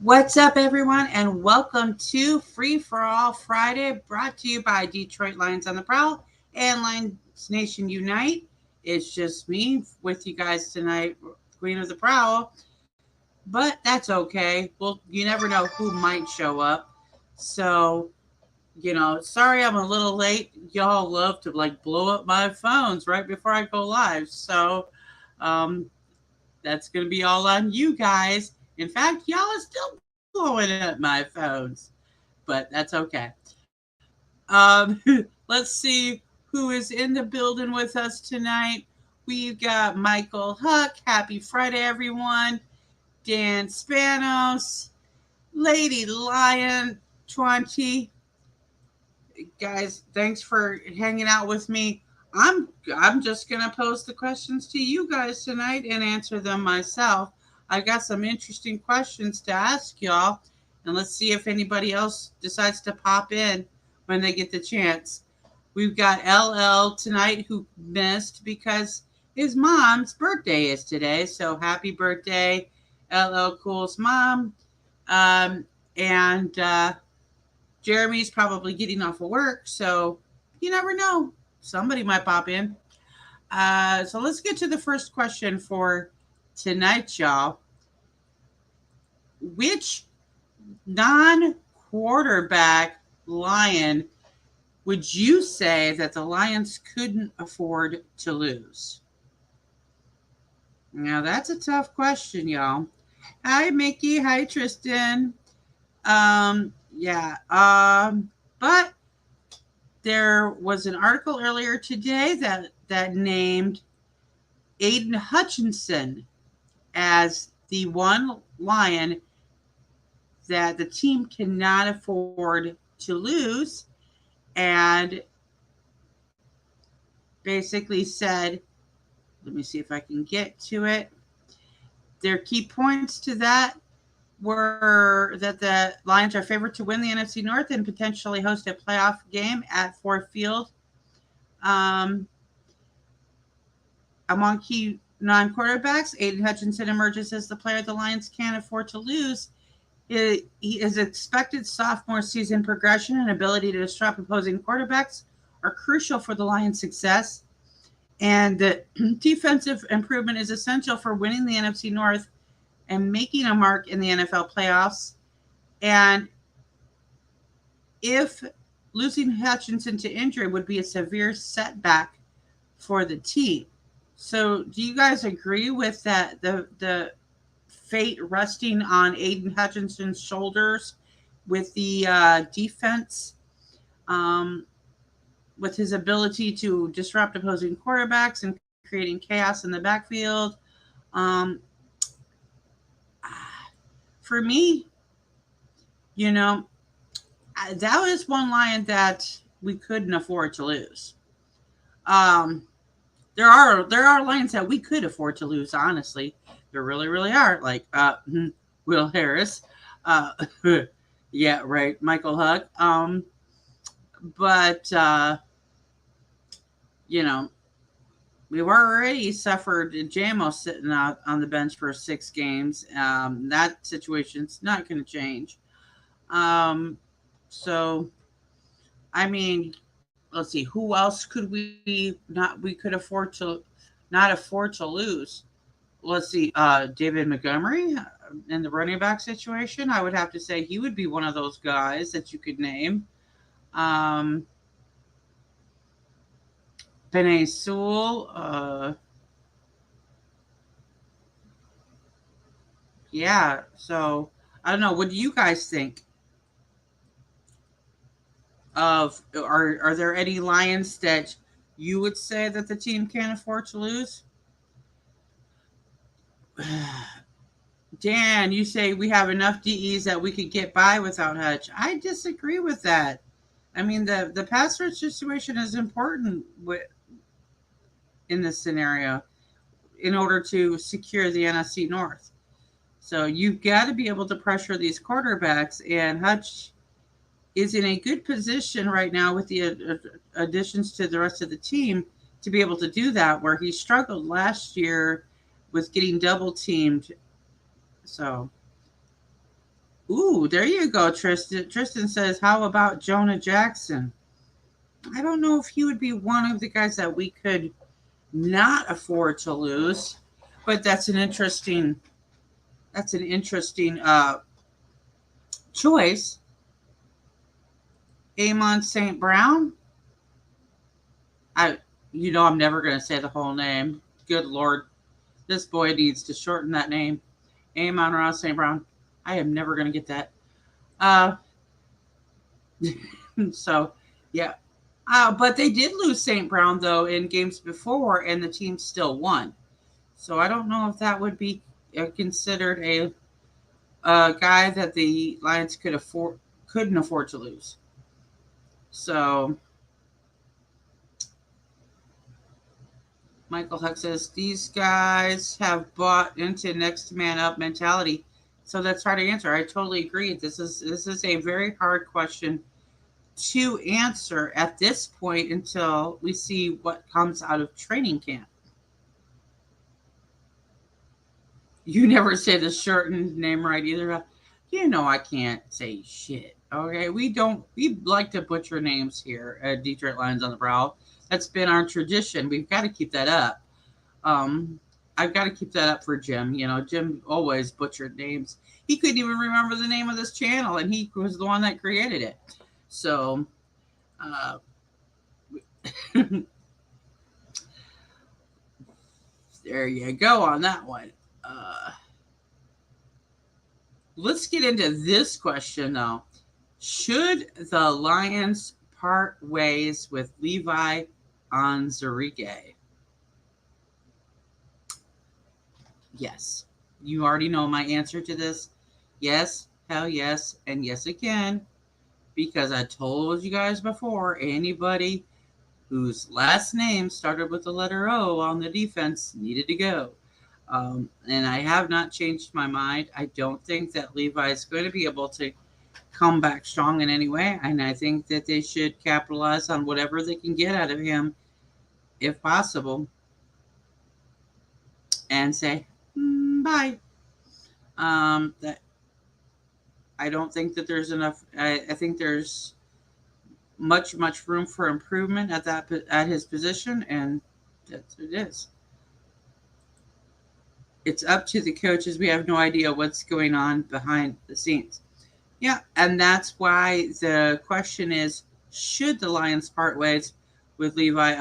What's up, everyone, and welcome to Free for All Friday, brought to you by Detroit Lions on the Prowl and Lions Nation Unite. It's just me with you guys tonight, Queen of the Prowl, but that's okay. Well, you never know who might show up. So, sorry I'm a little late. Y'all love to blow up my phones right before I go live. So, um, that's going to be all on you guys. In fact, y'all are still blowing up my phones, but that's okay. Let's see who is in the building with us tonight. We've got Michael Huck. Happy Friday, everyone. Dan Spanos, Lady Lion 20. Guys, thanks for hanging out with me. I'm just gonna pose the questions to you guys tonight and answer them myself. I got some interesting questions to ask y'all, and let's see if anybody else decides to pop in when they get the chance. We've got LL tonight who missed because his mom's birthday is today. So happy birthday, LL Cool's mom. And Jeremy's probably getting off of work, so you never know. Somebody might pop in. So let's get to the first question for tonight, y'all. Which non quarterback Lion would you say that the Lions couldn't afford to lose? Now, that's a tough question, y'all. Hi, Mickey. Hi, Tristan. But there was an article earlier today that named Aiden Hutchinson as the one Lion that the team cannot afford to lose, and basically said, let me see if I can get to it. Their key points to that were that the Lions are favored to win the NFC North and potentially host a playoff game at Ford Field. Um, Among key non-quarterbacks, Aiden Hutchinson emerges as the player the Lions can't afford to lose. His expected sophomore season progression and ability to disrupt opposing quarterbacks are crucial for the Lions' success. And the defensive improvement is essential for winning the NFC North and making a mark in the NFL playoffs. And if losing Hutchinson to injury would be a severe setback for the team. So, do you guys agree with that? The fate resting on Aiden Hutchinson's shoulders with the defense, um, with his ability to disrupt opposing quarterbacks and creating chaos in the backfield. Um, for me, you know, that was one Lion that we couldn't afford to lose. Um, there are Lions that we could afford to lose. Honestly, there really are. Like Will Harris, uh, yeah, right, Michael Huck. But you know, we've already suffered JMO sitting out on the bench for 6 games. That situation's not going to change. Um, so I mean, let's see, who else could we could afford to not afford to lose? Let's see, David Montgomery in the running back situation. I would have to say he would be one of those guys that you could name. Um, Penny Sewell. Yeah. So I don't know. What do you guys think of? Are there any Lions that you would say that the team can't afford to lose? Dan, you say we have enough DEs that we could get by without Hutch. I disagree with that. I mean, the pass rush situation is important in this scenario in order to secure the NFC North. So you've got to be able to pressure these quarterbacks, and Hutch is in a good position right now with the additions to the rest of the team to be able to do that, where he struggled last year with getting double teamed. So Ooh, there you go, Tristan. Tristan says, how about Jonah Jackson? I don't know if he would be one of the guys that we could not afford to lose, but that's an interesting choice. Amon St. Brown. I I'm never gonna say the whole name. Good Lord. This boy needs to shorten that name. Amon Ross St. Brown. I am never gonna get that. Uh so yeah. But they did lose St. Brown though in games before, and the team still won. So I don't know if that would be considered a guy that the Lions couldn't afford to lose. So Michael Huck says these guys have bought into next man up mentality. So that's hard to answer. I totally agree. This is a very hard question to answer at this point until we see what comes out of training camp. You never say the shortened name right either. I can't say shit. Okay, we like to butcher names here at Detroit Lions on the Prowl. That's been our tradition. We've got to keep that up. I've got to keep that up for Jim. Jim always butchered names. He couldn't even remember the name of this channel, and he was the one that created it. So, there you go on that one. Let's get into this question, though. Should the Lions part ways with Levi Onwuzurike? Yes. You already know my answer to this. Yes, hell yes, and yes again. Because I told you guys before, anybody whose last name started with the letter O on the defense needed to go. And I have not changed my mind. I don't think that Levi is going to be able to come back strong in any way. And I think that they should capitalize on whatever they can get out of him, if possible, and say, bye. That I don't think that there's enough. I think there's much room for improvement at his position, and that's what it is. It's up to the coaches. We have no idea what's going on behind the scenes. Yeah, and that's why the question is, should the Lions part ways with Levi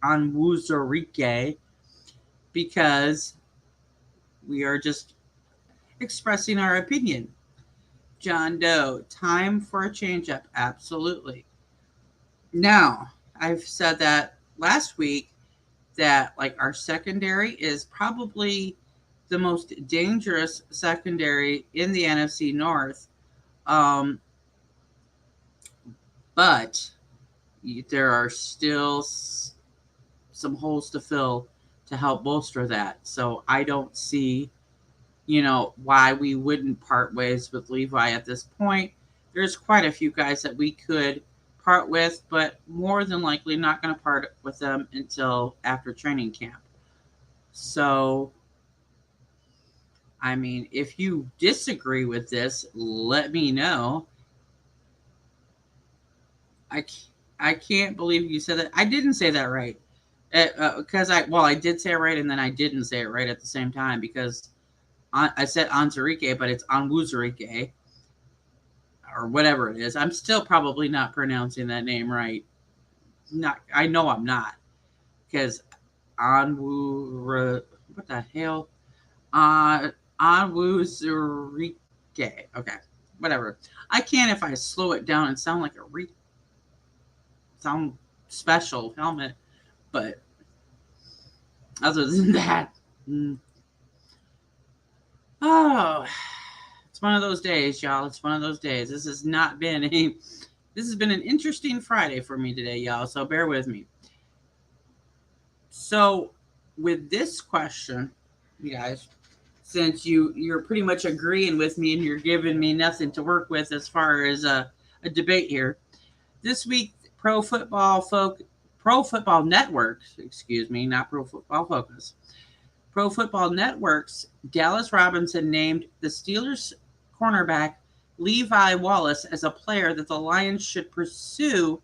Onwuzurike? Because we are just expressing our opinion. John Doe, time for a change-up. Absolutely. Now, I've said that last week that our secondary is probably the most dangerous secondary in the NFC North. But there are still some holes to fill to help bolster that. So I don't see, why we wouldn't part ways with Levi at this point. There's quite a few guys that we could part with, but more than likely not going to part with them until after training camp. So, I mean, if you disagree with this, let me know. I can't believe you said that. I didn't say that right. Because I did say it right, and then I didn't say it right at the same time, because I said Onwuzurike, but it's Onwuzurike, or whatever it is. I'm still probably not pronouncing that name right. I know I'm not, because what the hell? Onwuzurike. Okay, whatever. I can if I slow it down and sound like a sound special helmet, but other than that, oh, it's one of those days, y'all. It's one of those days. This has been an interesting Friday for me today, y'all. So bear with me. So with this question, you guys, since you're pretty much agreeing with me and you're giving me nothing to work with as far as a debate here, this week Pro Football Network, not Pro Football Focus. Pro Football Network's Dallas Robinson named the Steelers cornerback Levi Wallace as a player that the Lions should pursue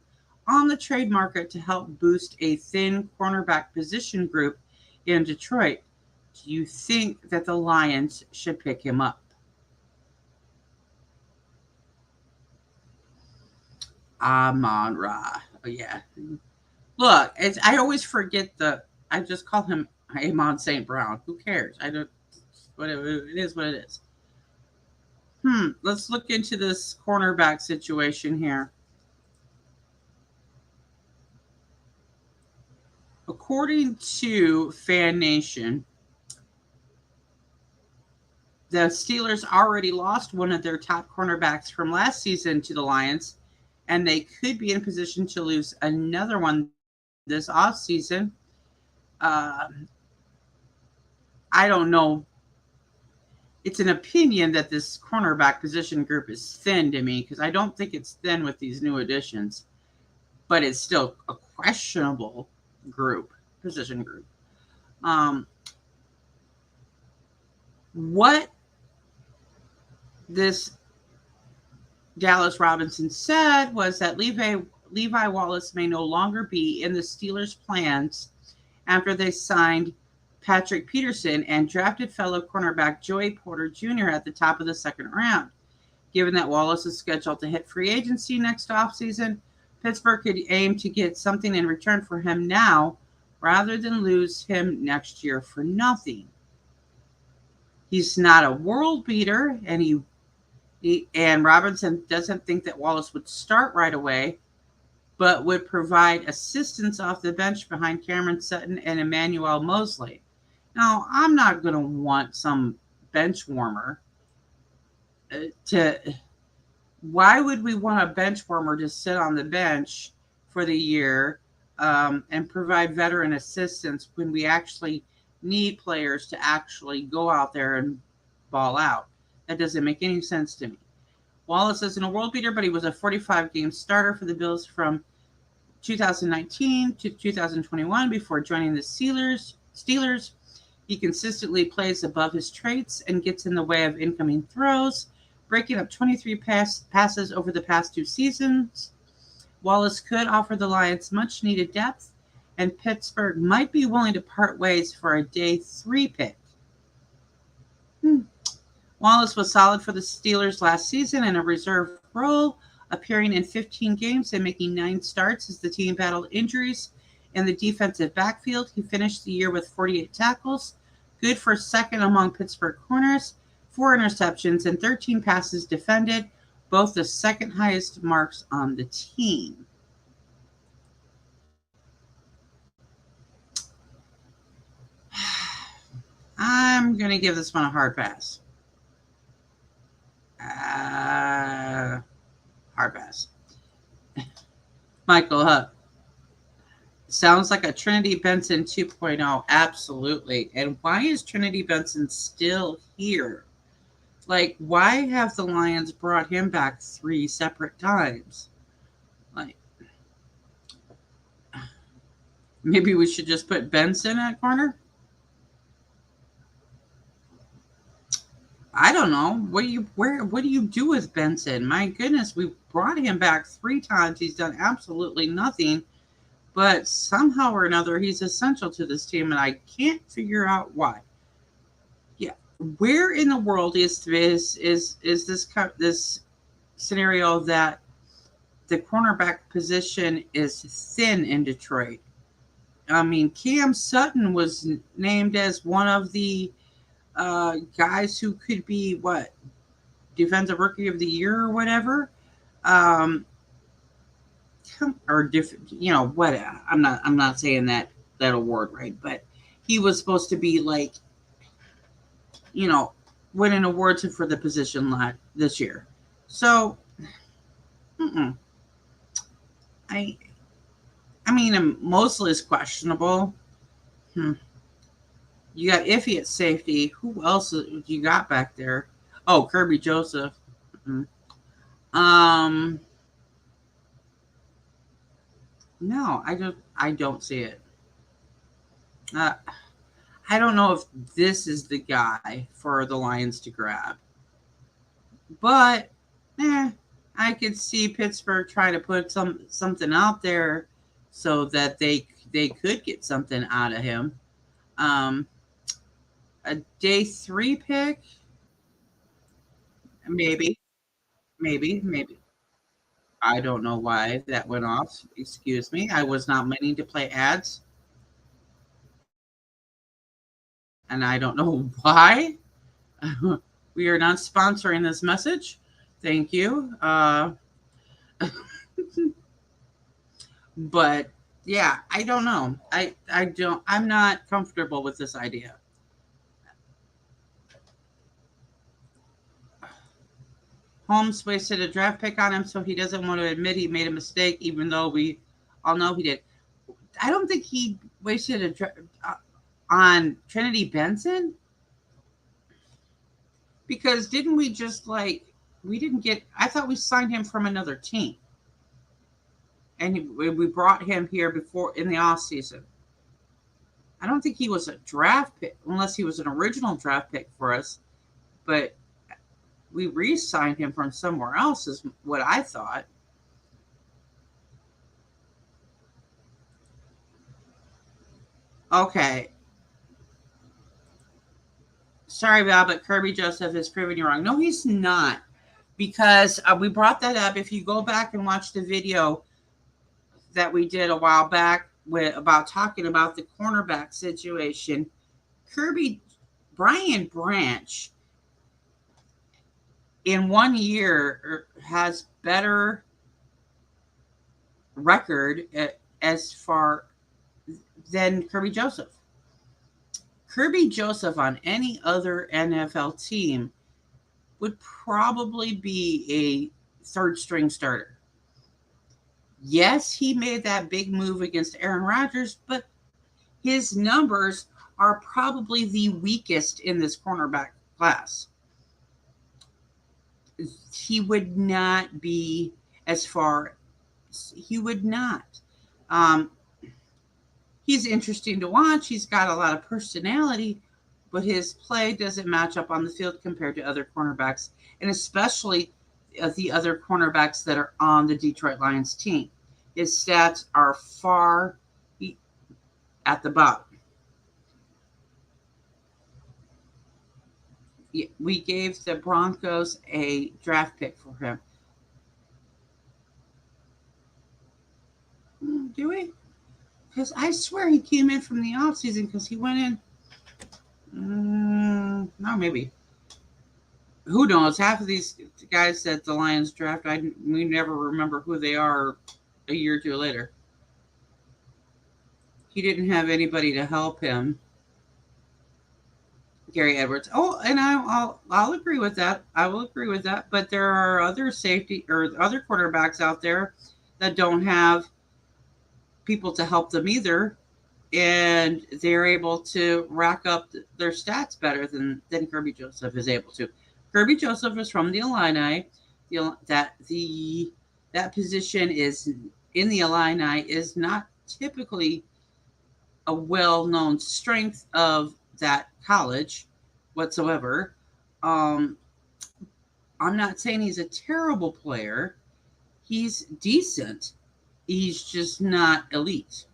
on the trade market to help boost a thin cornerback position group in Detroit. Do you think that the Lions should pick him up? Amon-Ra. Oh, yeah. Look, I always forget I just call him Amon St. Brown. Who cares? I don't, whatever. It is what it is. Let's look into this cornerback situation here. According to Fan Nation, the Steelers already lost one of their top cornerbacks from last season to the Lions, and they could be in position to lose another one this offseason. I don't know. It's an opinion that this cornerback position group is thin to me because I don't think it's thin with these new additions, but it's still a questionable position group. What this Dallas Robinson said was that Levi Wallace may no longer be in the Steelers' plans after they signed Patrick Peterson and drafted fellow cornerback Joey Porter Jr. at the top of the second round. Given that Wallace is scheduled to hit free agency next offseason, Pittsburgh could aim to get something in return for him now rather than lose him next year for nothing. He's not a world beater, and Robinson doesn't think that Wallace would start right away, but would provide assistance off the bench behind Cameron Sutton and Emmanuel Mosley. Now, I'm not going to want some bench warmer why would we want a bench warmer to sit on the bench for the year and provide veteran assistance when we actually need players to actually go out there and ball out? That doesn't make any sense to me. Wallace isn't a world beater, but he was a 45-game starter for the Bills from 2019 to 2021 before joining the Steelers. He consistently plays above his traits and gets in the way of incoming throws, breaking up 23 passes over the past 2 seasons. Wallace could offer the Lions much-needed depth, and Pittsburgh might be willing to part ways for a day 3 pick. Wallace was solid for the Steelers last season in a reserve role, appearing in 15 games and making 9 starts as the team battled injuries in the defensive backfield. He finished the year with 48 tackles, good for second among Pittsburgh corners, 4 interceptions, and 13 passes defended, both the second highest marks on the team. I'm going to give this one a hard pass. Hard pass. Michael Huck. Sounds like a Trinity Benson 2.0. Absolutely. And why is Trinity Benson still here? Like, why have the Lions brought him back 3 separate times? Like, maybe we should just put Benson at corner? I don't know. What do you do with Benson? My goodness, we brought him back 3 times. He's done absolutely nothing. But somehow or another, he's essential to this team, and I can't figure out why. Yeah, where in the world is this scenario that the cornerback position is thin in Detroit? I mean, Cam Sutton was named as one of the guys who could be defensive rookie of the year or whatever. Or different, what? I'm not saying that award right, but he was supposed to be like, winning awards for the position this year. So, I mean, Mosley is questionable. You got Iffy at safety. Who else you got back there? Oh, Kirby Joseph. No, I don't see it. I don't know if this is the guy for the Lions to grab. But I could see Pittsburgh trying to put something out there so that they could get something out of him. Um, a day 3 pick, maybe, maybe. I don't know why that went off. Excuse me. I was not meaning to play ads, and I don't know why. We are not sponsoring this message. Thank you. But yeah, I don't know. I don't. I'm not comfortable with this idea. Holmes wasted a draft pick on him, so he doesn't want to admit he made a mistake, even though we all know he did. I don't think he wasted a draft on Trinity Benson, because didn't we just like we didn't get? I thought we signed him from another team, and we brought him here before in the off season. I don't think he was a draft pick unless he was an original draft pick for us, but we re-signed him from somewhere else is what I thought. Okay. Sorry, Val, but Kirby Joseph is proving you wrong. No, he's not. Because we brought that up. If you go back and watch the video that we did a while back about talking about the cornerback situation, Brian Branch in 1 year has better record as far than Kirby Joseph. Kirby Joseph on any other NFL team would probably be a third string starter. Yes, he made that big move against Aaron Rodgers, but his numbers are probably the weakest in this cornerback class. He would not be as far. He would not. Um, he's interesting to watch. He's got a lot of personality, but his play doesn't match up on the field compared to other cornerbacks, and especially the other cornerbacks that are on the Detroit Lions team. His stats are far at the bottom. We gave the Broncos a draft pick for him. Do we? Because I swear he came in from the offseason because he went in. No, maybe. Who knows? Half of these guys that the Lions draft, we never remember who they are a year or two later. He didn't have anybody to help him. Gary Edwards. Oh, and I'll agree with that. I will agree with that. But there are other safety or other quarterbacks out there that don't have people to help them either, and they're able to rack up their stats better than Kirby Joseph is able to. Kirby Joseph is from the Illini. That position is in the Illini is not typically a well-known strength of that college whatsoever. I'm not saying he's a terrible player. He's decent. He's just not elite.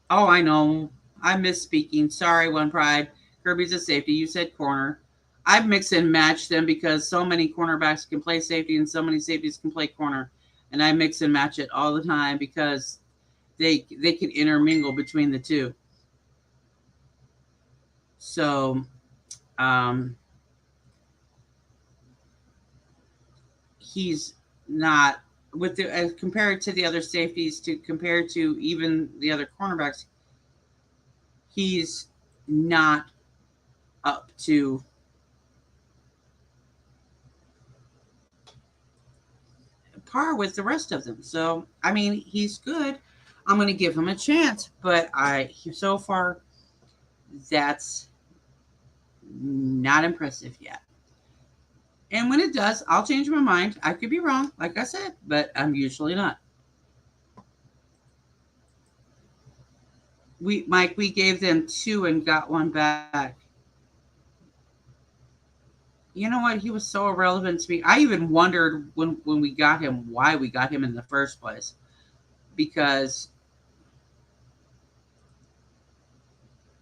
Oh, I know. I'm misspeaking. Sorry, One Pride. Kirby's a safety. You said corner. I mix and match them because so many cornerbacks can play safety and so many safeties can play corner. And I mix and match it all the time because they can intermingle between the two. So he's not with the as compared to the other safeties to compared to even the other cornerbacks, he's not up to par with the rest of them. So I mean, he's good. I'm going to give him a chance, but so far that's not impressive yet. And when it does, I'll change my mind. I could be wrong, like I said, but I'm usually not. We gave them 2 and got 1 back. You know what? He was so irrelevant to me. I even wondered when we got him why we got him in the first place. Because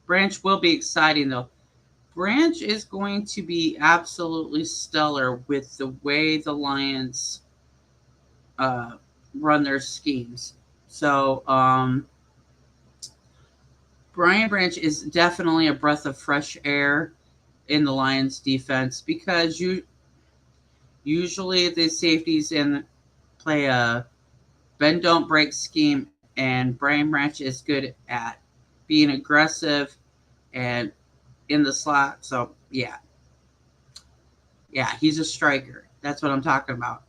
Branch will be exciting though. Branch is going to be absolutely stellar with the way the Lions uh, run their schemes. So Brian Branch is definitely a breath of fresh air in the Lions defense because usually the safeties in play a bend don't break scheme, and Brian Branch is good at being aggressive and in the slot. So yeah, he's a striker. That's what I'm talking about.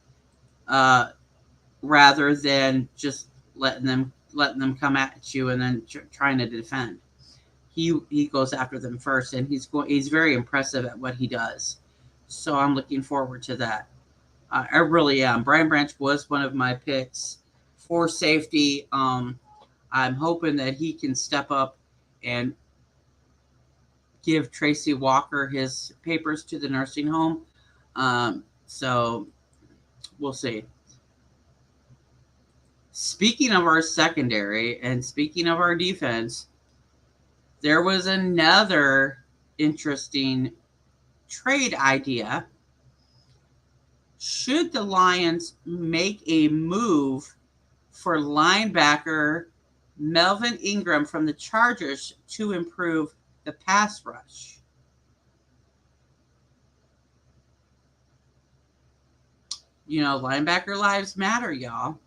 Uh, Rather than just letting them come at you and then trying to defend. He goes after them first, and he's very impressive at what he does. So I'm looking forward to that. I really am. Brian Branch was one of my picks for safety. I'm hoping that he can step up and give Tracy Walker his papers to the nursing home. So we'll see. Speaking of our secondary and speaking of our defense, there was another interesting trade idea. Should the Lions make a move for linebacker Melvin Ingram from the Chargers to improve the pass rush? Linebacker lives matter, y'all.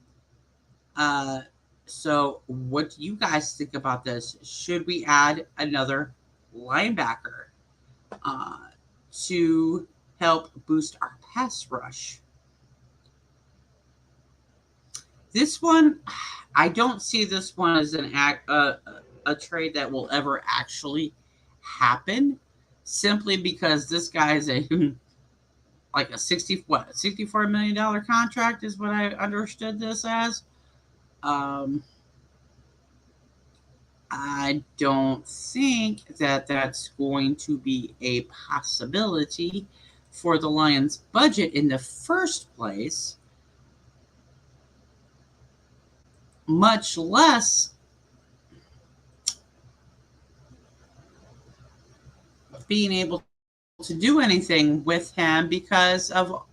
Uh, so, what do you guys think about this? Should we add another linebacker uh, to help boost our pass rush? This one, I don't see this one as a trade that will ever actually happen, simply because this guy is a like a $64 million contract is what I understood this as. Um, I don't think that that's going to be a possibility for the Lions' budget in the first place, much less being able to do anything with him because of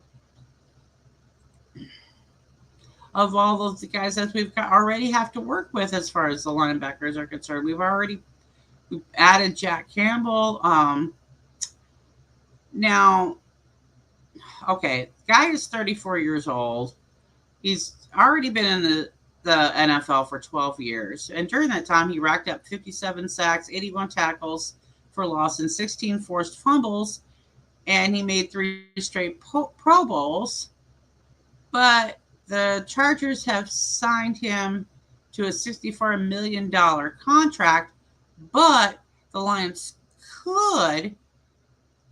all of the guys that already have to work with as far as the linebackers are concerned. We've added Jack Campbell. Now, okay, guy is 34 years old. He's already been in the NFL for 12 years. And during that time, he racked up 57 sacks, 81 tackles for loss, and 16 forced fumbles. And he made 3 straight Pro Bowls. But the Chargers have signed him to a $64 million contract, but the Lions could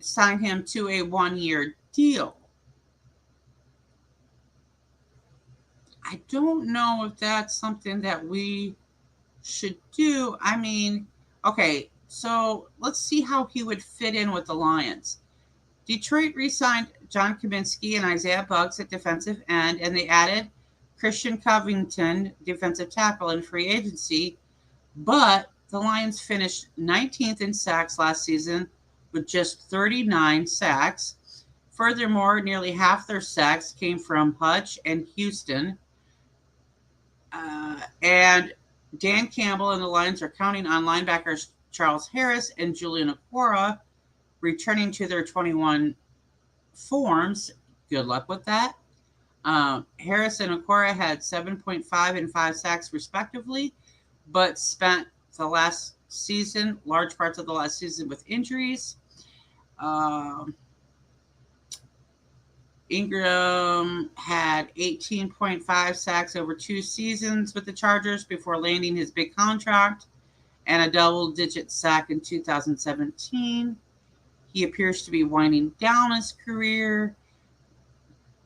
sign him to a 1-year deal. I don't know if that's something that we should do. I mean, okay, so let's see how he would fit in with the Lions. Detroit re-signed John Kaminsky and Isaiah Buggs at defensive end, and they added Christian Covington, defensive tackle, in free agency. But the Lions finished 19th in sacks last season with just 39 sacks. Furthermore, nearly half their sacks came from Hutch and Houston. And Dan Campbell and the Lions are counting on linebackers Charles Harris and Julian Okwara returning to their 21 forms. Good luck with that. Harris and Okwara had 7.5 and 5 sacks respectively, but spent large parts of the last season with injuries. Ingram had 18.5 sacks over 2 seasons with the Chargers before landing his big contract and a double-digit sack in 2017. He appears to be winding down his career,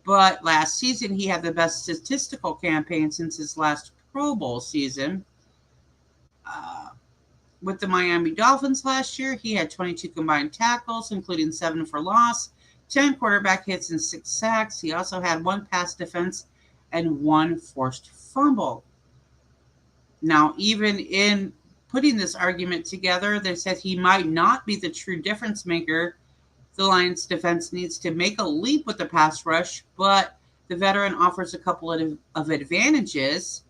but last season he had the best statistical campaign since his last Pro Bowl season. With the Miami Dolphins last year, he had 22 combined tackles, including 7 for loss, 10 quarterback hits and 6 sacks. He also had 1 pass defense and 1 forced fumble. Now, even in putting this argument together, they said he might not be the true difference maker. The Lions defense needs to make a leap with the pass rush, but the veteran offers a couple of advantages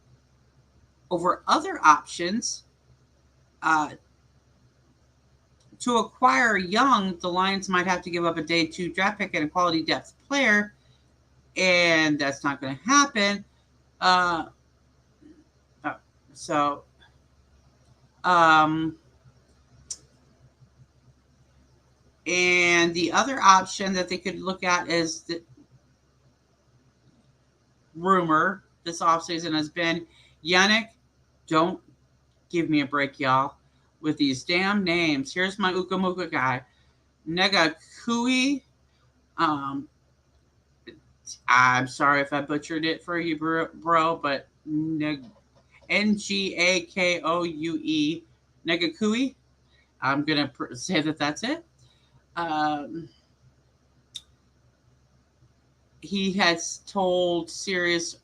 over other options. To acquire Young, the Lions might have to give up a day 2 draft pick and a quality depth player, and that's not going to happen. So, and the other option that they could look at is the rumor this offseason has been Yannick. Don't give me a break, y'all, with these damn names. Here's my Ukamuka guy, Negakui. I'm sorry if I butchered it for you, bro, but Ngakoue, Negakui. I'm going to say that that's it. He has told Sirius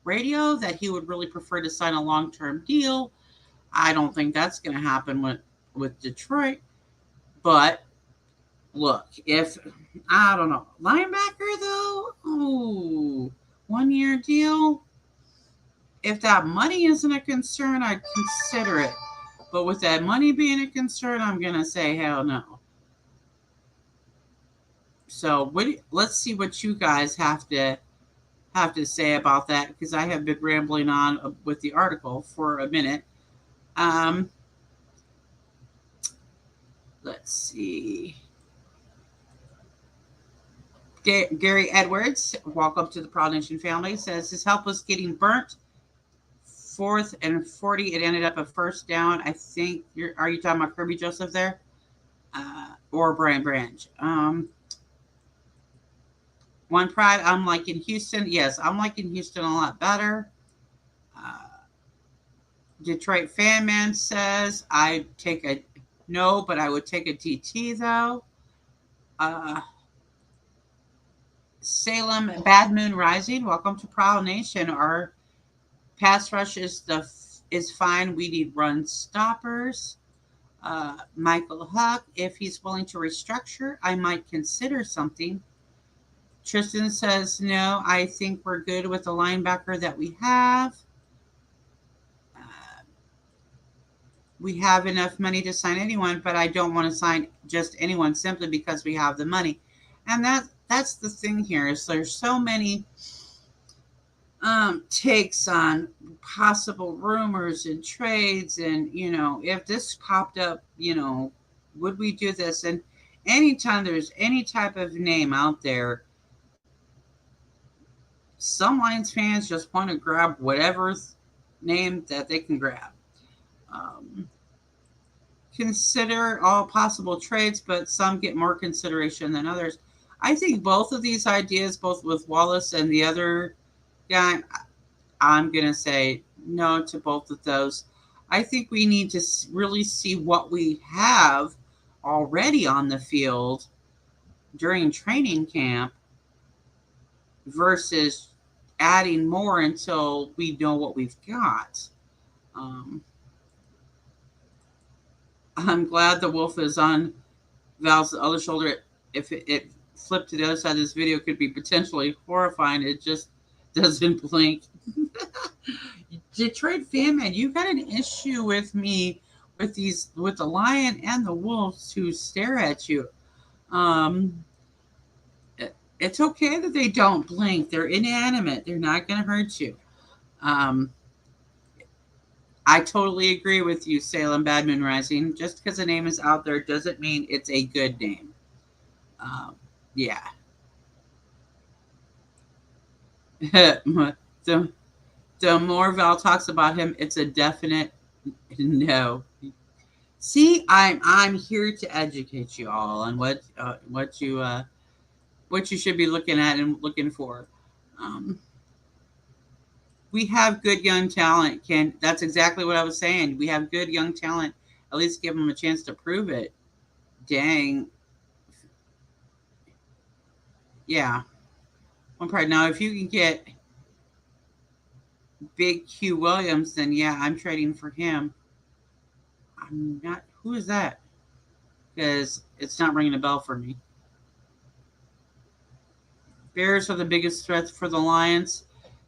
Radio that he would really prefer to sign a long-term deal. I don't think that's going to happen with Detroit. But look, if, I don't know, linebacker though, 1-year deal. If that money isn't a concern, I'd consider it. But with that money being a concern, I'm going to say hell no. So let's see what you guys have to say about that, because I have been rambling on with the article for a minute. Let's see. Gary Edwards, welcome to the Proud Nation family, says his help was getting burnt. 4th and 40, it ended up a first down. I think are you talking about Kirby Joseph there? Or Brian Branch? One Pride, I'm liking Houston. Yes, I'm liking Houston a lot better. Detroit Fan Man says, I take a no, but I would take a DT though. Salem Bad Moon Rising, welcome to Proud Nation. Our pass rush is fine. We need run stoppers. Michael Huck, if he's willing to restructure, I might consider something. Tristan says, no, I think we're good with the linebacker that we have. We have enough money to sign anyone, but I don't want to sign just anyone simply because we have the money. And that's the thing here, is there's so many takes on possible rumors and trades, and if this popped up, would we do this? And anytime there's any type of name out there, some Lions fans just want to grab whatever name that they can grab. Consider all possible trades, but some get more consideration than others. I think both of these ideas, both with Wallace and the other guy, I'm going to say no to both of those. I think we need to really see what we have already on the field during training camp versus adding more until we know what we've got. I'm glad the wolf is on Val's other shoulder. If it flipped to the other side of this video, could be potentially horrifying. It just doesn't blink. Detroit Fan Man, you got an issue with me with the lion and the wolves who stare at you. It's okay that they don't blink. They're inanimate. They're not going to hurt you. I totally agree with you, Salem Bad Moon Rising. Just because a name is out there doesn't mean it's a good name. Yeah. The more Val talks about him, it's a definite no. See, I'm here to educate you all on what you should be looking at and looking for. We have good young talent. That's exactly what I was saying. We have good young talent. At least give them a chance to prove it. Dang. Yeah. One part. Now, if you can get Big Q Williams, then yeah, I'm trading for him. I'm not. Who is that? Because it's not ringing a bell for me. Bears are the biggest threats for the Lions.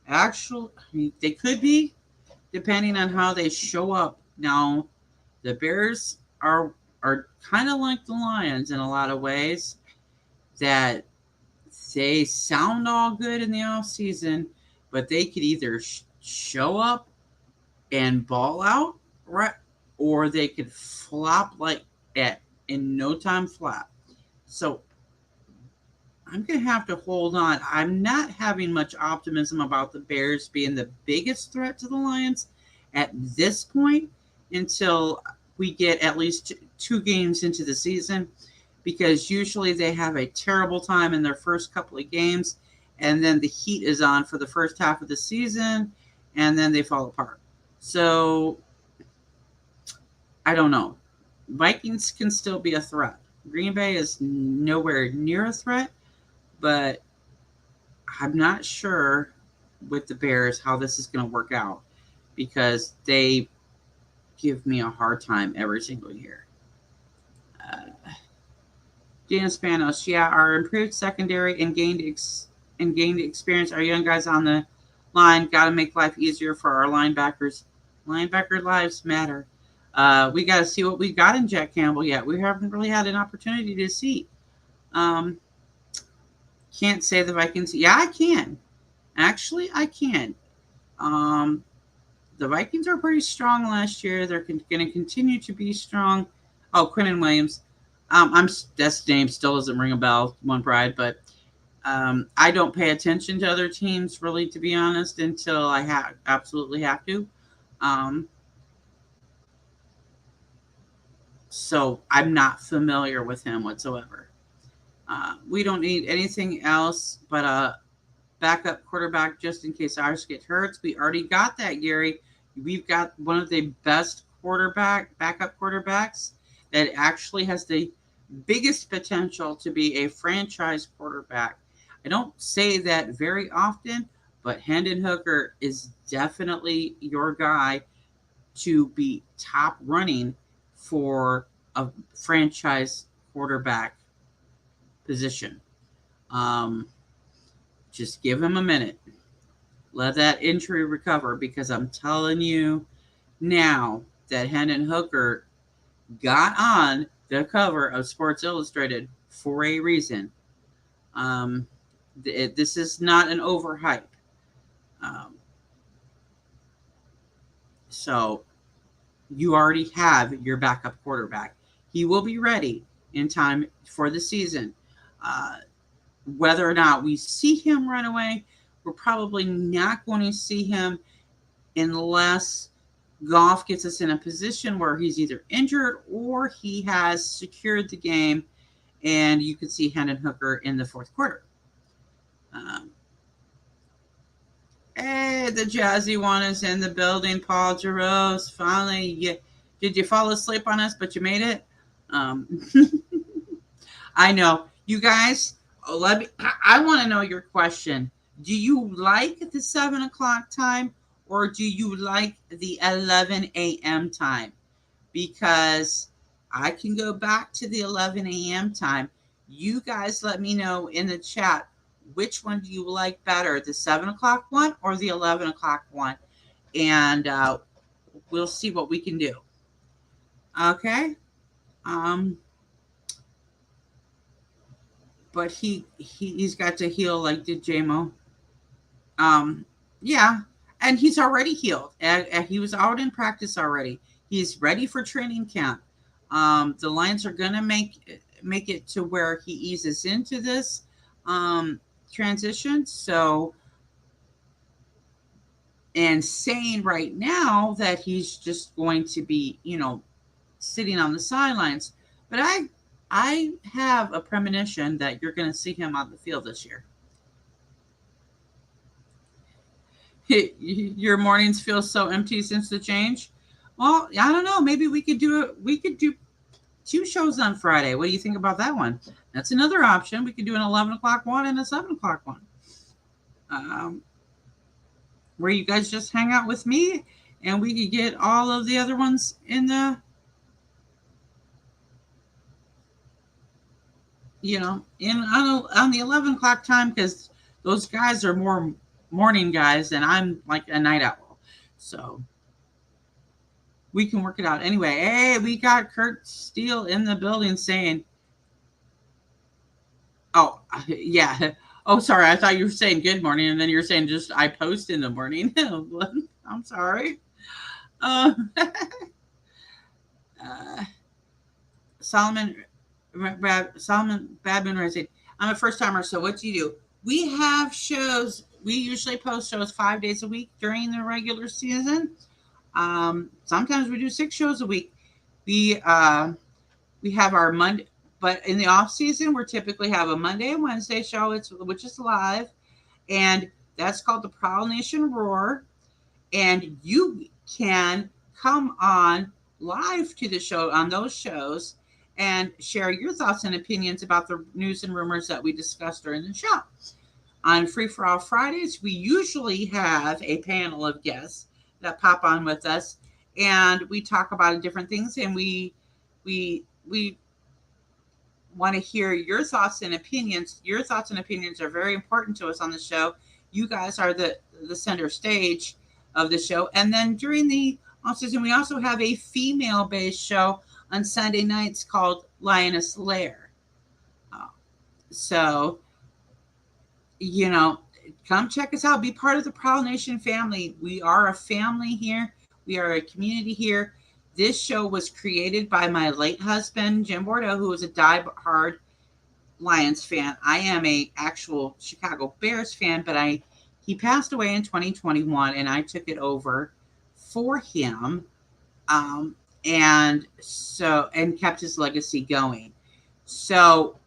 Actually, I mean, they could be, depending on how they show up. Now, the Bears are kind of like the Lions in a lot of ways. That they sound all good in the off season, but they could either show up and ball out, right, or they could flop like at in no time flat. So I'm going to have to hold on. I'm not having much optimism about the Bears being the biggest threat to the Lions at this point until we get at least two games into the season, because usually they have a terrible time in their first couple of games, and then the heat is on for the first half of the season, and then they fall apart. So I don't know. Vikings can still be a threat. Green Bay is nowhere near a threat, but I'm not sure with the Bears how this is going to work out, because they give me a hard time every single year. Dan Spanos, yeah, our improved secondary and gained experience. Our young guys on the line got to make life easier for our linebackers. Linebacker lives matter. We got to see what we got in Jack Campbell yet. We haven't really had an opportunity to see. Um, can't say the Vikings. Yeah, I can. Actually, I can. Um, the Vikings are pretty strong last year. They're going to continue to be strong. Oh, Quinnen Williams. That's name still doesn't ring a bell. One pride, but I don't pay attention to other teams really, to be honest, until I absolutely have to. Um, so I'm not familiar with him whatsoever. We don't need anything else but a backup quarterback just in case ours get hurt. We already got that, Gary. We've got one of the best backup quarterbacks that actually has the biggest potential to be a franchise quarterback. I don't say that very often, but Hendon Hooker is definitely your guy to be top running for a franchise quarterback position. Um, just give him a minute. Let that injury recover, because I'm telling you now that Hendon Hooker got on the cover of Sports Illustrated for a reason. This is not an overhype. Um, so you already have your backup quarterback. He will be ready in time for the season. Whether or not we see him run away, we're probably not going to see him unless Goff gets us in a position where he's either injured or he has secured the game, and you could see Hendon Hooker in the fourth quarter. Hey, the jazzy one is in the building. Paul Jaros, finally, did you fall asleep on us, but you made it? I know. You guys, I want to know your question. Do you like the 7 o'clock time, or do you like the 11 a.m. time? Because I can go back to the 11 a.m. time. You guys let me know in the chat, which one do you like better, the 7 o'clock one or the 11 o'clock one? And we'll see what we can do. Okay? But he's got to heal like did JMO. Yeah, and he's already healed. And he was out in practice already. He's ready for training camp. The Lions are gonna make it to where he eases into this transition. So, and saying right now that he's just going to be, sitting on the sidelines, but I have a premonition that you're going to see him on the field this year. Your mornings feel so empty since the change. Well, I don't know. Maybe we could do 2 shows on Friday. What do you think about that one? That's another option. We could do an 11 o'clock one and a 7 o'clock one. Um, where you guys just hang out with me and we could get all of the other ones in the, in on the 11 o'clock time, because those guys are more morning guys and I'm like a night owl. So we can work it out. Anyway, hey, we got Kurt Steele in the building saying, oh, yeah. Oh, sorry. I thought you were saying good morning, and then you're saying just I post in the morning. I'm sorry. Uh, uh, Solomon Solomon Badman Rising. I'm a first timer, so what do you do? We have shows. We usually post shows 5 days a week during the regular season. Sometimes we do 6 shows a week. We have our Monday, but in the off season, we typically have a Monday and Wednesday show, which is live, and that's called the Prowl Nation Roar. And you can come on live to the show on those shows and share your thoughts and opinions about the news and rumors that we discussed during the show. On Free for All Fridays, we usually have a panel of guests that pop on with us, and we talk about different things, and we want to hear your thoughts and opinions. Your thoughts and opinions are very important to us on the show. You guys are the center stage of the show. And then during the off season, we also have a female-based show on Sunday nights called Lioness Lair. So, come check us out. Be part of the Prowl Nation family. We are a family here. We are a community here. This show was created by my late husband, Jim Bordeaux, who was a die-hard Lions fan. I am a actual Chicago Bears fan, but he passed away in 2021, and I took it over for him, and kept his legacy going. So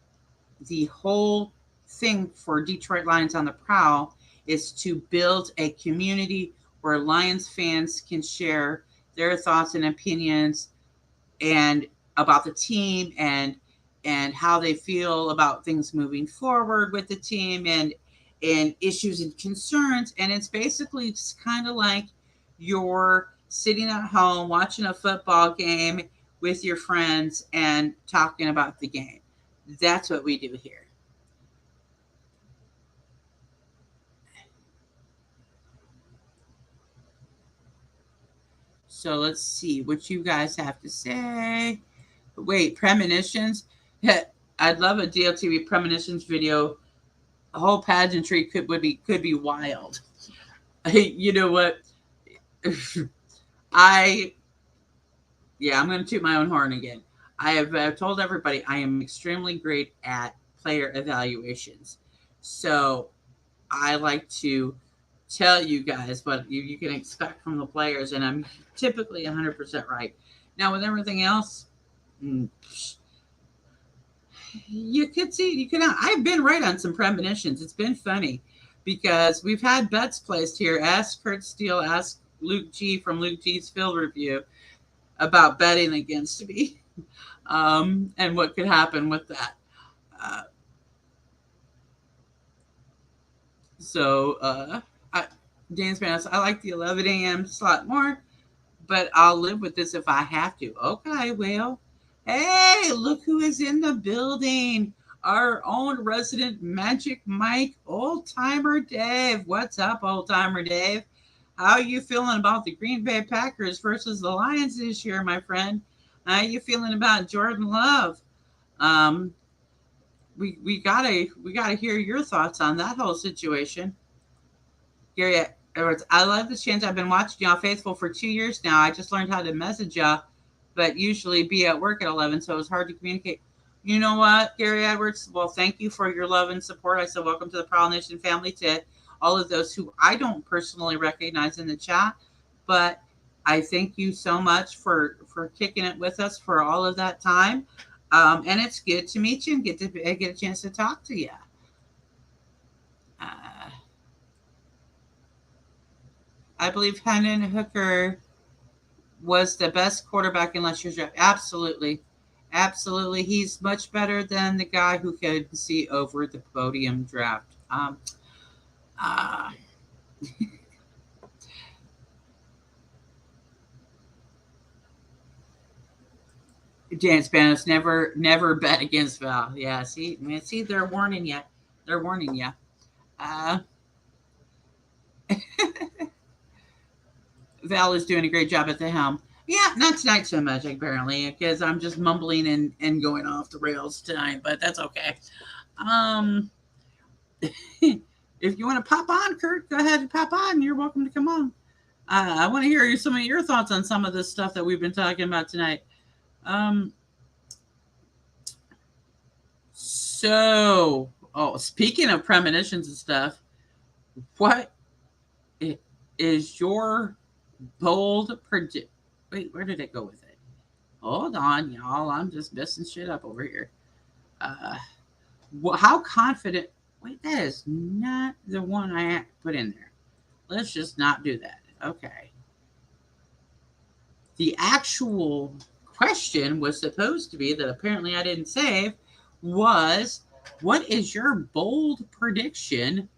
the whole thing for Detroit Lions on the Prowl is to build a community where Lions fans can share their thoughts and opinions and about the team and how they feel about things moving forward with the team and issues and concerns. And it's basically just kind of like you're sitting at home watching a football game with your friends and talking about the game. That's what we do here. So let's see what you guys have to say. Wait, premonitions? I'd love a DLTV premonitions video. A whole pageantry could be wild. You know what? I'm going to toot my own horn again. I have told everybody I am extremely great at player evaluations. So I like to tell you guys what you can expect from the players, and I'm typically 100% right. Now, with everything else, you could see, I've been right on some premonitions. It's been funny because we've had bets placed here. Ask Kurt Steele, ask Luke G from Luke G's Field Review about betting against me and what could happen with that. Dan Spanos, I like the 11 a.m. slot more, but I'll live with this if I have to. Okay, well, hey, look who is in the building. Our own resident Magic Mike, Old Timer Dave. What's up, Old Timer Dave? How are you feeling about the Green Bay Packers versus the Lions this year, my friend? How are you feeling about Jordan Love? We gotta hear your thoughts on that whole situation. Gary Edwards, I love this chance. I've been watching y'all faithful for 2 years now. I just learned how to message y'all, but usually be at work at 11, so it's hard to communicate. You know what, Gary Edwards? Well, thank you for your love and support. I said welcome to the Prowl Nation family, to all of those who I don't personally recognize in the chat, but I thank you so much for kicking it with us for all of that time. And it's good to meet you and get a chance to talk to you. I believe Hendon Hooker was the best quarterback in last year's draft. Absolutely. Absolutely. He's much better than the guy who could see over the podium draft. Uh, Dan Spanos never bet against Val. Yeah, see, they're warning you. They're warning you. Uh, Val is doing a great job at the helm. Yeah, not tonight so much, apparently, because I'm just mumbling and going off the rails tonight, but that's okay. Um, if you want to pop on, Kurt, go ahead and pop on. You're welcome to come on. I want to hear some of your thoughts on some of this stuff that we've been talking about tonight. Um, speaking of premonitions and stuff, what is your bold predict? Wait, where did it go with it? Hold on, y'all. I'm just messing shit up over here. Uh, how confident? Wait, that is not the one I put in there. Let's just not do that. Okay. The actual question was supposed to be that apparently I didn't save was what is your bold prediction?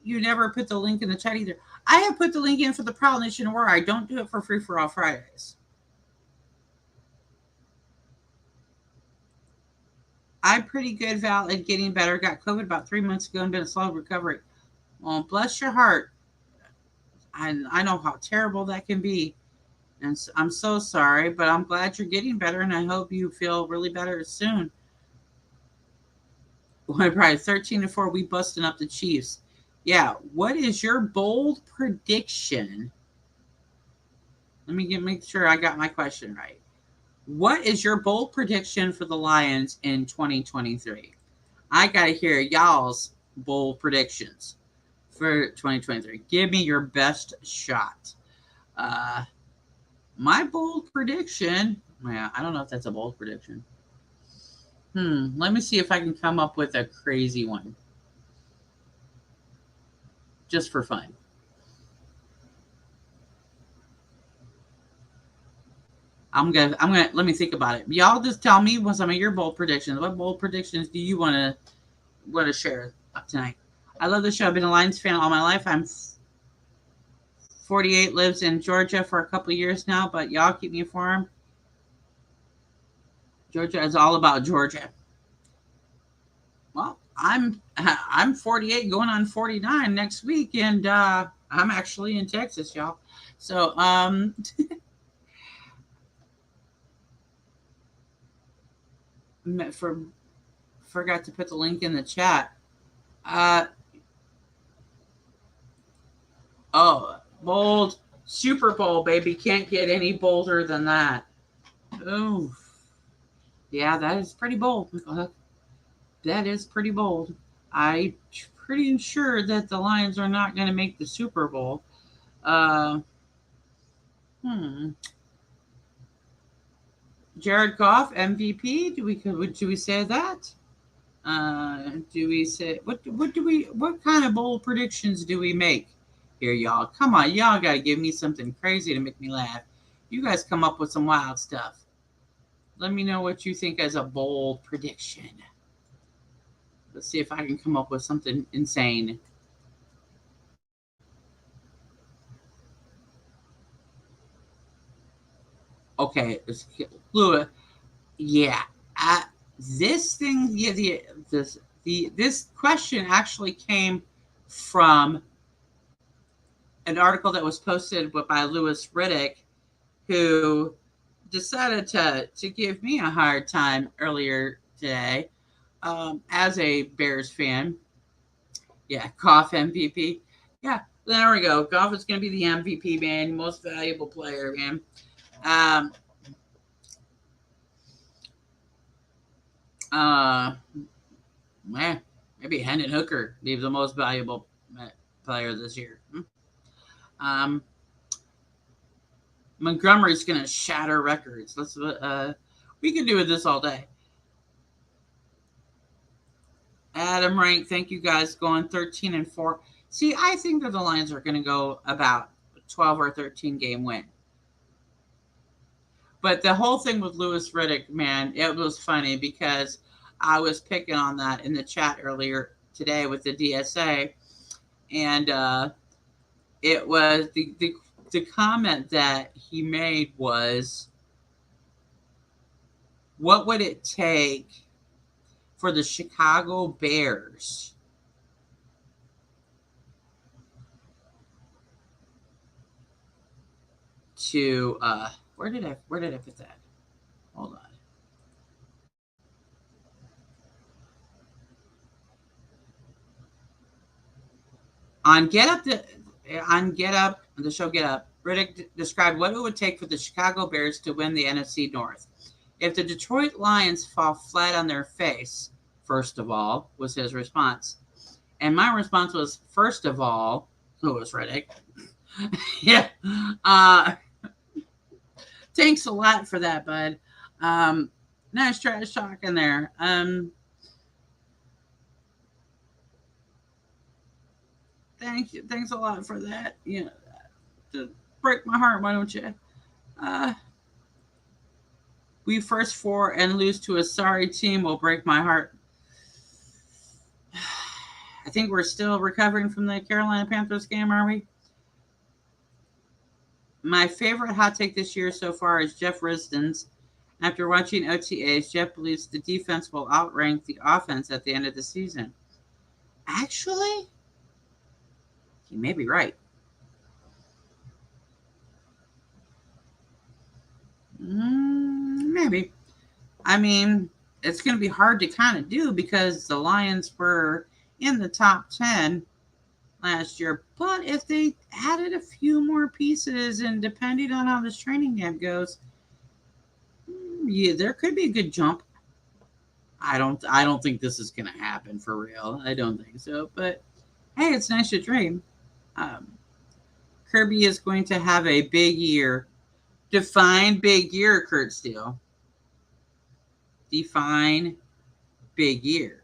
You never put the link in the chat either. I have put the link in for the Prowl Nation War. I don't do it for Free for All Fridays. I'm pretty good, Val, at getting better. Got COVID about 3 months ago and been a slow recovery. Well, bless your heart. I know how terrible that can be. And I'm so sorry, but I'm glad you're getting better, and I hope you feel really better soon. Well, probably 13-4, we busting up the Chiefs. Yeah, what is your bold prediction? Let me make sure I got my question right. What is your bold prediction for the Lions in 2023? I got to hear y'all's bold predictions for 2023. Give me your best shot. My bold prediction, yeah, I don't know if that's a bold prediction. Let me see if I can come up with a crazy one. Just for fun. I'm gonna let me think about it. Y'all just tell me what some of your bold predictions. What bold predictions do you want to share tonight? I love the show. I've been a Lions fan all my life. I'm 48, lives in Georgia for a couple of years now, but y'all keep me informed. Georgia is all about Georgia. Well, I'm 48 going on 49 next week, and I'm actually in Texas, y'all. So forgot to put the link in the chat. Bold Super Bowl, baby. Can't get any bolder than that. Ooh. Yeah, that is pretty bold. That is pretty bold. I'm pretty sure that the Lions are not going to make the Super Bowl. Jared Goff MVP. Do we say that? Do we say what kind of bold predictions do we make here, y'all? Come on, y'all got to give me something crazy to make me laugh. You guys come up with some wild stuff. Let me know what you think as a bold prediction. Let's see if I can come up with something insane. Okay, Lua. Yeah, this thing. Yeah, this question actually came from an article that was posted by Louis Riddick, who decided to give me a hard time earlier today as a Bears fan. Yeah, Goff MVP. Yeah, there we go. Goff is going to be the MVP, man. Most valuable player, man. Man, maybe Hendon Hooker be the most valuable player this year. Montgomery's going to shatter records. We can do this all day. Adam Rank, thank you guys. Going 13-4. See, I think that the Lions are going to go about 12 or 13 game win. But the whole thing with Louis Riddick, man, it was funny because I was picking on that in the chat earlier today with the DSA, and it was the comment that he made was, what would it take for the Chicago Bears to where did I put that? Hold on. On Get Up, the show Get Up, Riddick described what it would take for the Chicago Bears to win the NFC North. If the Detroit Lions fall flat on their face, first of all, was his response. And my response was, first of all, Louis Riddick. Yeah. Thanks a lot for that, bud. Nice trash talk in there. Thank you. Thanks a lot for that. You know, to break my heart, why don't you? We first four and lose to a sorry team will break my heart. I think we're still recovering from the Carolina Panthers game, are we? My favorite hot take this year so far is Jeff Risdon's. After watching OTAs, Jeff believes the defense will outrank the offense at the end of the season. Actually, he may be right. Maybe. I mean, it's going to be hard to kind of do because the Lions were in the top 10 last year. But if they added a few more pieces, and depending on how this training camp goes, yeah, there could be a good jump. I don't think this is going to happen for real. I don't think so. But hey, it's nice to dream. Kirby is going to have a big year. Define big year, Kurt Steele. Define big year.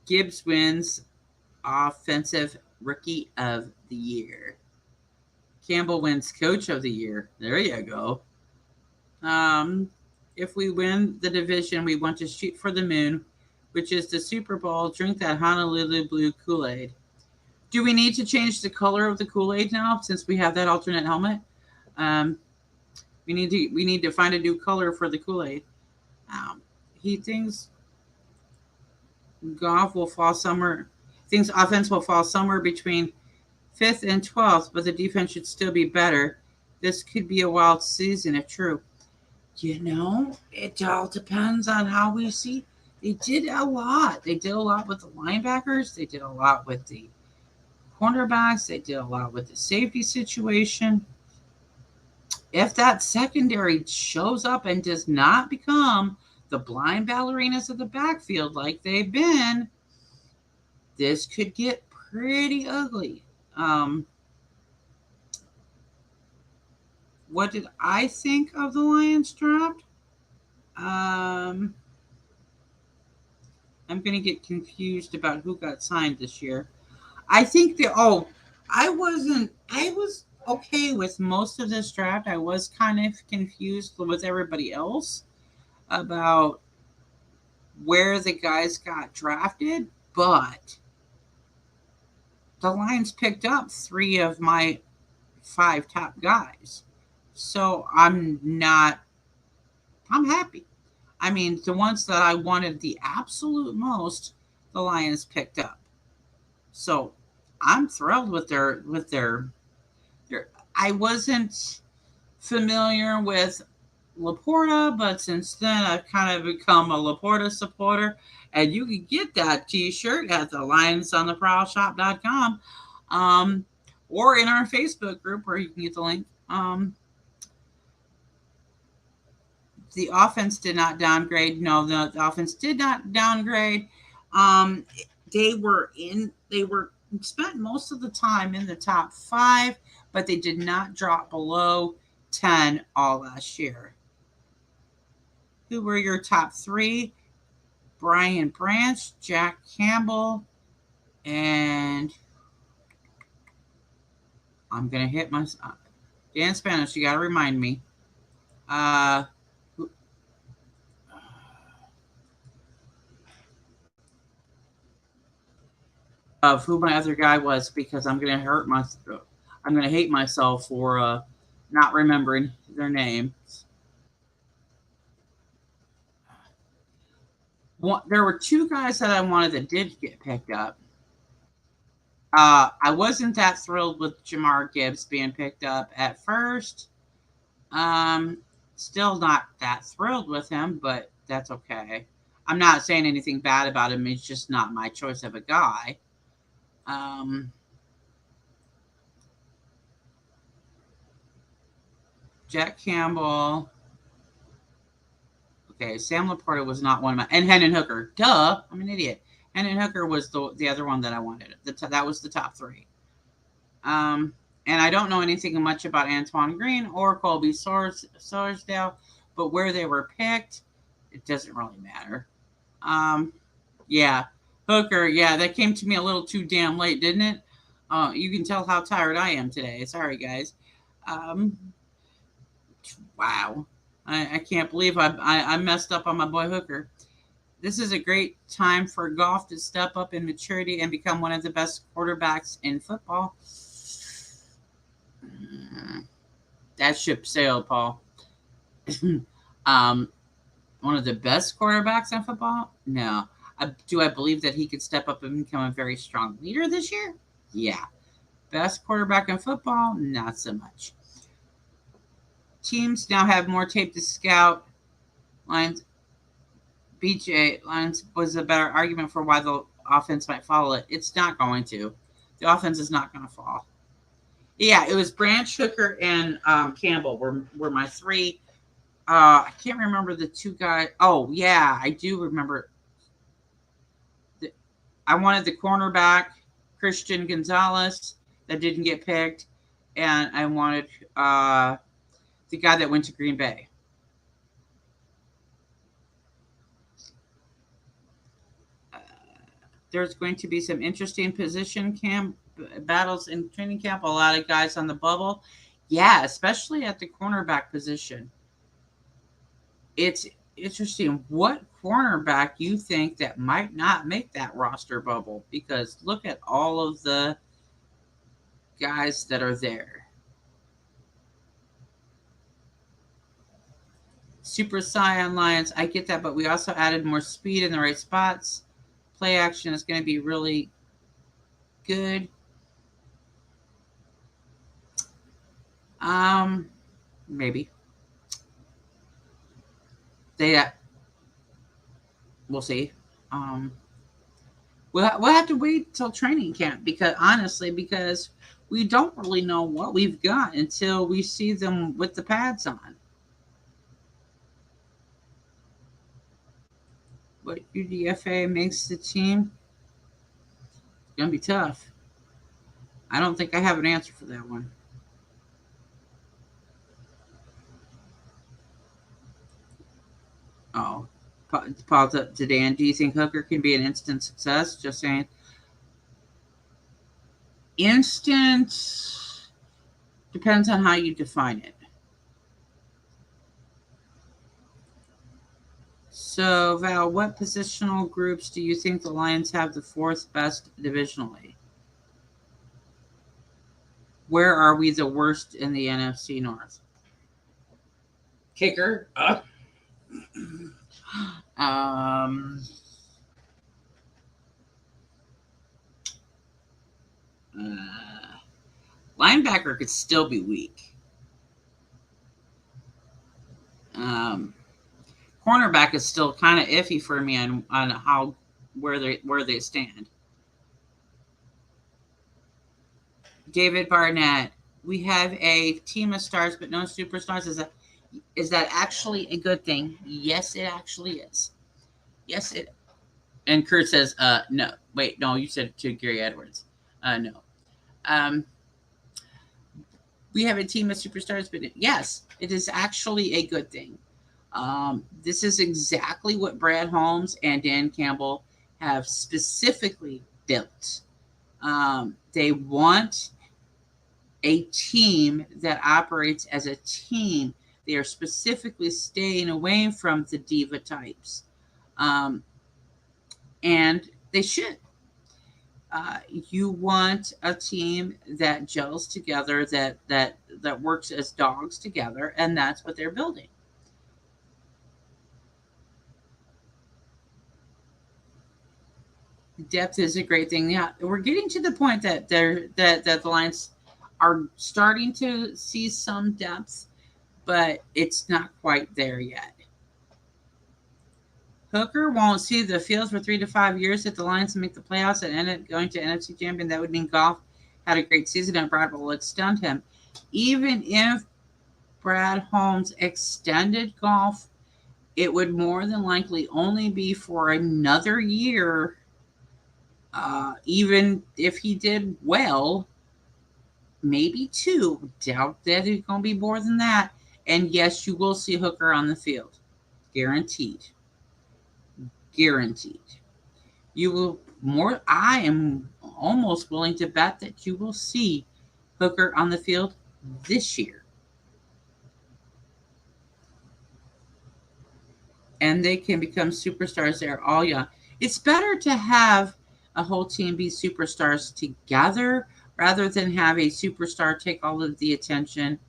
Gibbs wins Offensive Rookie of the Year. Campbell wins Coach of the Year. There you go. If we win the division, we want to shoot for the moon, which is the Super Bowl. Drink that Honolulu Blue Kool-Aid. Do we need to change the color of the Kool-Aid now since we have that alternate helmet? We need to find a new color for the Kool-Aid. He thinks Goff will fall somewhere. Thinks offense will fall somewhere between 5th and 12th, but the defense should still be better. This could be a wild season if true. You know, it all depends on how we see. They did a lot. They did a lot with the linebackers. They did a lot with the cornerbacks. They did a lot with the safety situation. If that secondary shows up and does not become the blind ballerinas of the backfield like they've been, this could get pretty ugly. What did I think of the Lions draft? I'm going to get confused about who got signed this year. I think I was okay with most of this draft. I was kind of confused with everybody else about where the guys got drafted, but the Lions picked up 3 of my 5 top guys. So I'm happy. I mean, the ones that I wanted the absolute most, the Lions picked up. So I'm thrilled with their I wasn't familiar with Laporta, but since then I've kind of become a Laporta supporter, and you can get that t-shirt at the lionsontheprowlshop.com, or in our Facebook group where you can get the link. The offense did not downgrade. No, the offense did not downgrade. They spent most of the time in the top 5, but they did not drop below 10 all last year. Who were your top 3? Brian Branch, Jack Campbell, and I'm going to hit my... Dan Spanos, you got to remind me. Of who my other guy was, because I'm going to I'm going to hate myself for not remembering their names. There were two guys that I wanted that did get picked up. I wasn't that thrilled with Jamar Gibbs being picked up at first. Still not that thrilled with him, but that's okay. I'm not saying anything bad about him. He's just not my choice of a guy. Jack Campbell. Okay, Sam Laporta was not one of my... And Hendon Hooker. Duh, I'm an idiot. Hendon Hooker was the other one that I wanted. That was the top three. And I don't know anything much about Antoine Green or Colby Sorsdale, but where they were picked, it doesn't really matter. Yeah, Hooker, yeah, that came to me a little too damn late, didn't it? You can tell how tired I am today. Sorry, guys. Wow. I can't believe I messed up on my boy Hooker. This is a great time for Goff to step up in maturity and become one of the best quarterbacks in football. That ship sailed, Paul. One of the best quarterbacks in football? No. Do I believe that he could step up and become a very strong leader this year? Yeah. Best quarterback in football? Not so much. Teams now have more tape to scout. Lions was a better argument for why the offense might follow it. It's not going to. The offense is not going to fall. Yeah, it was Branch, Hooker, and Campbell were my three. I can't remember the two guys. Oh, yeah, I do remember. I wanted the cornerback, Christian Gonzalez, that didn't get picked. And I wanted the guy that went to Green Bay. There's going to be some interesting position camp battles in training camp. A lot of guys on the bubble. Yeah, especially at the cornerback position. It's interesting what cornerback you think that might not make that roster bubble, because look at all of the guys that are there. Super Saiyan Lions, I get that, but we also added more speed in the right spots. Play action is going to be really good. Maybe. We'll see. We'll have to wait till training camp, because we don't really know what we've got until we see them with the pads on. What UDFA makes the team? It's going to be tough. I don't think I have an answer for that one. Oh, Paul to Dan, do you think Hooker can be an instant success? Just saying. Instant depends on how you define it. So, Val, what positional groups do you think the Lions have the fourth best divisionally? Where are we the worst in the NFC North? Kicker. Linebacker could still be weak. Cornerback is still kind of iffy for me on where they stand. David Barnett, we have a team of stars but no superstars. Is that actually a good thing? Yes, it actually is. Yes, it. And Kurt says, no. Wait, no, you said to Gary Edwards. No. We have a team of superstars, but yes, it is actually a good thing. This is exactly what Brad Holmes and Dan Campbell have specifically built. They want a team that operates as a team. They are specifically staying away from the diva types. And they should. You want a team that gels together, that works as dogs together, and that's what they're building. Depth is a great thing. Yeah, we're getting to the point that the Lions are starting to see some depth, but it's not quite there yet. Hooker won't see the field for 3 to 5 years if the Lions make the playoffs and end up going to NFC champion. That would mean Goff had a great season and Brad will extend him. Even if Brad Holmes extended Goff, it would more than likely only be for another year. Even if he did well, maybe 2. Doubt that it's going to be more than that. And yes, you will see Hooker on the field. Guaranteed. Guaranteed. You will more. I am almost willing to bet that you will see Hooker on the field this year. And they can become superstars. They're all young. It's better to have a whole team be superstars together rather than have a superstar take all of the attention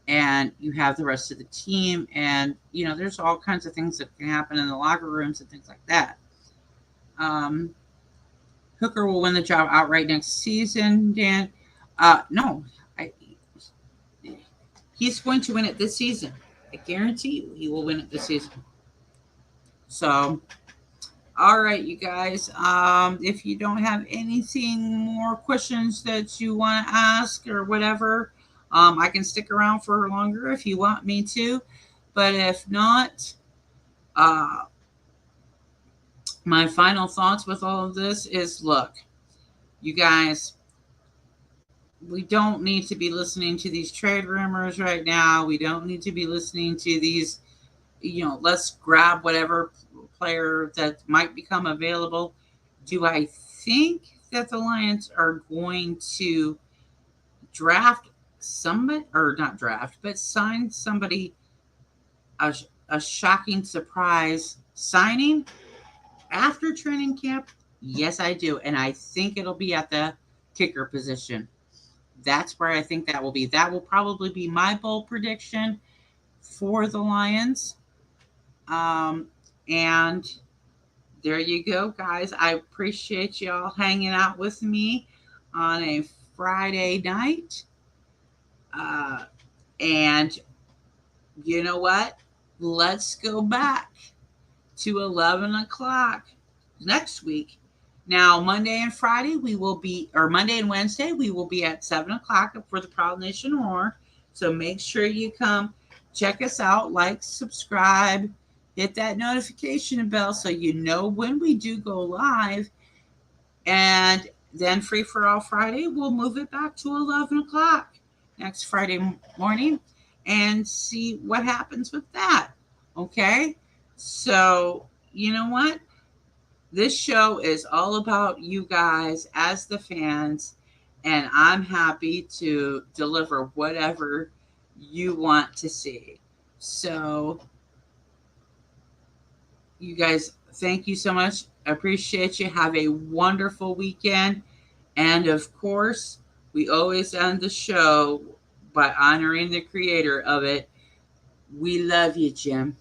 and you have the rest of the team. And, there's all kinds of things that can happen in the locker rooms and things like that. Hooker will win the job outright next season, Dan. No, he's going to win it this season. I guarantee you he will win it this season. So, all right, you guys. If you don't have anything more questions that you want to ask or whatever, I can stick around for longer if you want me to. But if not, my final thoughts with all of this is, look, you guys, we don't need to be listening to these trade rumors right now. We don't need to be listening to these, let's grab whatever player that might become available. Do I think that the Lions are going to draft somebody, or not draft, but sign somebody, a shocking surprise signing after training camp? Yes, I do. And I think it'll be at the kicker position. That's where I think that will be. That will probably be my bold prediction for the Lions. And there you go, guys. I appreciate y'all hanging out with me on a Friday night. And you know what? Let's go back to 11 o'clock next week. Now, Monday and Friday, Monday and Wednesday, we will be at 7 o'clock for the Proud Nation Roar. So make sure you come check us out, like, subscribe, hit that notification bell so you know when we do go live. And then Free for All Friday, we'll move it back to 11 o'clock next Friday morning and see what happens with that. Okay? So, you know what? This show is all about you guys as the fans, and I'm happy to deliver whatever you want to see. So, you guys, thank you so much. I appreciate you. Have a wonderful weekend. And of course, we always end the show by honoring the creator of it. We love you, Jim.